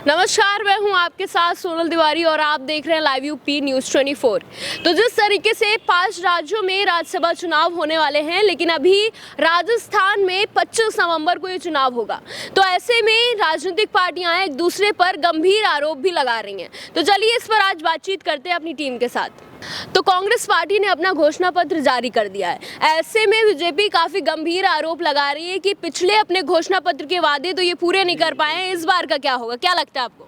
नमस्कार, मैं हूं आपके साथ सोनल तिवारी और आप देख रहे हैं लाइव यूपी न्यूज़ 24। तो जिस तरीके से 5 राज्यों में राज्यसभा चुनाव होने वाले हैं, लेकिन अभी राजस्थान में 25 नवंबर को ये चुनाव होगा, तो ऐसे में राजनीतिक पार्टियां एक दूसरे पर गंभीर आरोप भी लगा रही हैं। तो चलिए इस पर आज बातचीत करते हैं अपनी टीम के साथ। तो कांग्रेस पार्टी ने अपना घोषणा पत्र जारी कर दिया है। ऐसे में बीजेपी काफी गंभीर आरोप लगा रही है कि पिछले अपने घोषणा पत्र के वादे तो ये पूरे नहीं कर पाए हैं, इस बार का क्या होगा, क्या लगता है आपको?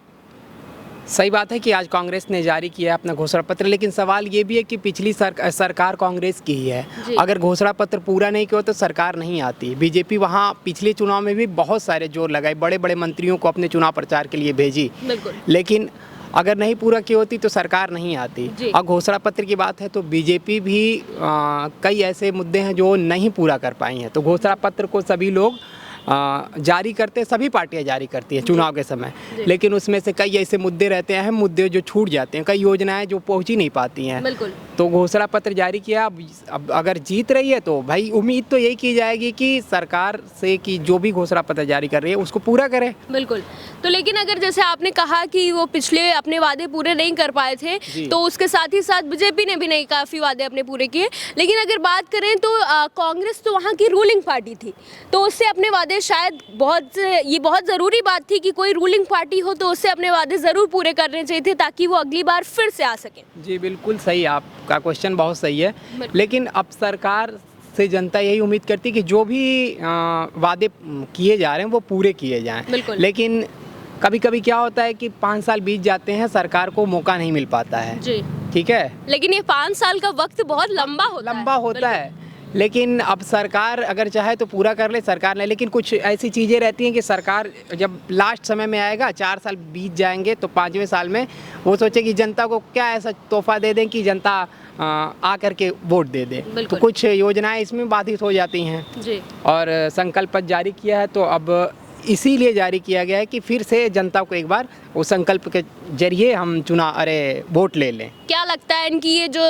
सही बात है कि आज कांग्रेस ने जारी किया अपना घोषणा पत्र, लेकिन सवाल ये भी है कि पिछली सरकार कांग्रेस की ही है। अगर घोषणा पत्र पूरा नहीं किया तो सरकार नहीं आती। बीजेपी वहाँ पिछले चुनाव में भी बहुत सारे जोर लगाए, बड़े बड़े मंत्रियों को अपने चुनाव प्रचार के लिए भेजी, लेकिन अगर नहीं पूरा की होती तो सरकार नहीं आती। और घोषणा पत्र की बात है तो बीजेपी भी कई ऐसे मुद्दे हैं जो नहीं पूरा कर पाई हैं। तो घोषणा पत्र को सभी लोग जारी करते, सभी पार्टियां जारी करती हैं चुनाव के समय, लेकिन उसमें से कई ऐसे मुद्दे रहते हैं, अहम मुद्दे जो छूट जाते हैं, कई योजनाएं जो पहुंच ही नहीं पाती हैं। तो घोषणा पत्र जारी किया। अब अगर जीत रही है तो भाई उम्मीद तो यही की जाएगी कि सरकार से कि जो भी घोषणा पत्र जारी कर रही है उसको पूरा करे। बिल्कुल। तो लेकिन अगर जैसे आपने कहा कि वो पिछले अपने वादे पूरे नहीं कर पाए थे, तो उसके साथ ही साथ बीजेपी ने भी नहीं काफ़ी वादे अपने पूरे किए, लेकिन अगर बात करें तो कांग्रेस तो वहाँ की रूलिंग पार्टी थी, तो उससे अपने वादे शायद ये बहुत ज़रूरी बात थी कि कोई रूलिंग पार्टी हो तो उससे अपने वादे ज़रूर पूरे करने चाहिए थे ताकि वो अगली बार फिर से आ सके। जी बिल्कुल सही, आपका क्वेश्चन बहुत सही है, लेकिन अब सरकार से जनता यही उम्मीद करती है कि जो भी वादे किए जा रहे हैं वो पूरे किए जाएं। लेकिन कभी कभी क्या होता है कि 5 साल बीत जाते हैं, सरकार को मौका नहीं मिल पाता है। ठीक है, लेकिन ये 5 साल का वक्त बहुत लंबा होता है। लेकिन अब सरकार अगर चाहे तो पूरा कर ले, सरकार नहीं। लेकिन कुछ ऐसी चीज़ें रहती हैं कि सरकार जब लास्ट समय में आएगा, 4 साल बीत जाएंगे, तो 5वें साल में वो सोचे कि जनता को क्या ऐसा तोहफा दे दें कि जनता आकर के वोट दे दे। तो कुछ योजनाएं इसमें बाधित हो जाती हैं। और संकल्प पत्र जारी किया है तो अब इसीलिए जारी किया गया है कि फिर से जनता को एक बार वो संकल्प के जरिए हम वोट ले लें। क्या लगता है इनकी ये जो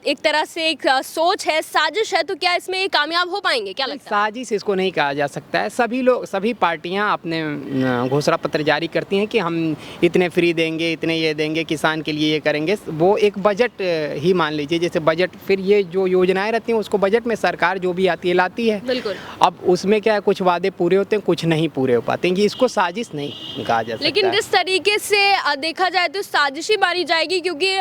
एक तरह से एक सोच है, साजिश है, तो क्या इसमें ये कामयाब हो पाएंगे? क्या लगता है? साजिश इसको नहीं कहा जा सकता है। सभी पार्टियां अपने घोषणा पत्र जारी करती हैं कि हम इतने फ्री देंगे, इतने ये देंगे, किसान के लिए ये करेंगे। वो एक बजट ही मान लीजिए, जैसे बजट, फिर ये जो योजनाएं रहती हैं उसको बजट में सरकार जो भी आती है लाती है। अब उसमें क्या है, कुछ वादे पूरे होते हैं, कुछ नहीं पूरे हो पाते हैं। इसको साजिश नहीं कहा जा सकता। लेकिन जिस तरीके से देखा जाए तो साजिश ही मानी जाएगी, क्योंकि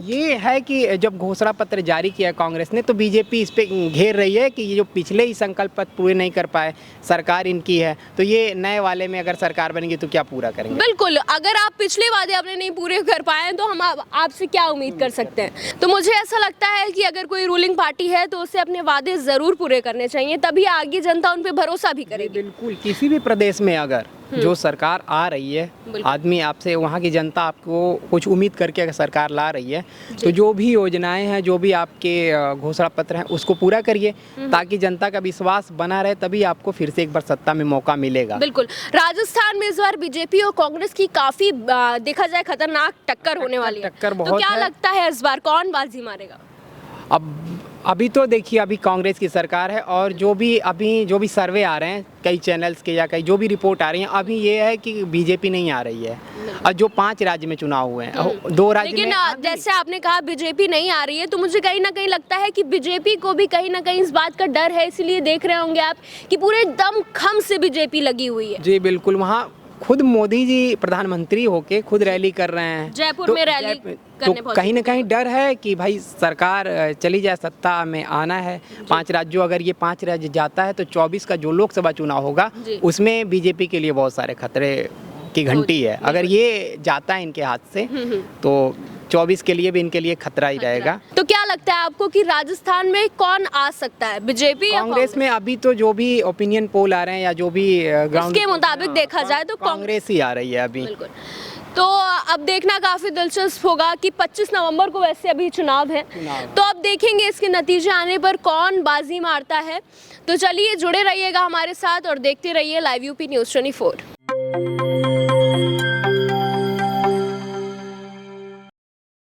ये है कि जब घोषणा पत्र जारी किया कांग्रेस ने तो बीजेपी इस पे घेर रही है कि ये जो पिछले ही संकल्प पत्र पूरे नहीं कर पाए, सरकार इनकी है, तो ये नए वाले में अगर सरकार बनेगी तो क्या पूरा करेंगे? बिल्कुल, अगर आप पिछले वादे अपने नहीं पूरे कर पाए तो हम आपसे क्या उम्मीद कर सकते हैं? तो मुझे ऐसा लगता है कि अगर कोई रूलिंग पार्टी है तो उसे अपने वादे जरूर पूरे करने चाहिए, तभी आगे जनता उन पे भरोसा भी करेगी। बिल्कुल, किसी भी प्रदेश में अगर जो सरकार आ रही है, आदमी आपसे, वहाँ की जनता आपको कुछ उम्मीद करके अगर सरकार ला रही है, तो जो भी योजनाएं हैं, जो भी आपके घोषणा पत्र हैं, उसको पूरा करिए ताकि जनता का विश्वास बना रहे, तभी आपको फिर से एक बार सत्ता में मौका मिलेगा। बिल्कुल। राजस्थान में इस बार बीजेपी और कांग्रेस की काफी देखा जाए खतरनाक टक्कर होने वाली है। तो क्या लगता है इस बार कौन बाजी मारेगा? अभी तो देखिए, अभी कांग्रेस की सरकार है और जो भी सर्वे आ रहे हैं कई चैनल्स के या कई जो भी रिपोर्ट आ रही है, अभी ये है कि बीजेपी नहीं आ रही है। और जो 5 राज्य में चुनाव हुए हैं, 2 राज्य में, लेकिन जैसे आपने कहा बीजेपी नहीं आ रही है, तो मुझे कहीं ना कहीं लगता है कि बीजेपी को भी कहीं ना कहीं इस बात का डर है, इसलिए देख रहे होंगे आप कि पूरे दम खम से बीजेपी लगी हुई है। जी बिल्कुल, वहाँ खुद मोदी जी प्रधानमंत्री होके खुद रैली कर रहे हैं जयपुर में रैली तो कहीं ना कहीं डर है कि भाई सरकार चली जाए, सत्ता में आना है। 5 राज्यों, अगर ये 5 राज्य जाता है तो 24 का जो लोकसभा चुनाव होगा उसमें बीजेपी के लिए बहुत सारे खतरे की घंटी है। अगर ये जाता है इनके हाथ से तो 24 के लिए भी इनके लिए खतरा ही रहेगा। तो क्या लगता है आपको कि राजस्थान में कौन आ सकता है, बीजेपी या कांग्रेस? में अभी तो जो भी ओपिनियन पोल आ रहे हैं या जो भी ग्राउंड के मुताबिक देखा जाए तो कांग्रेस ही आ रही है अभी। तो अब देखना काफी दिलचस्प होगा कि 25 नवंबर को वैसे अभी चुनाव है, तो अब देखेंगे इसके नतीजे आने पर कौन बाजी मारता है। तो चलिए जुड़े रहिएगा हमारे साथ और देखते रहिए लाइव यूपी न्यूज़ 24।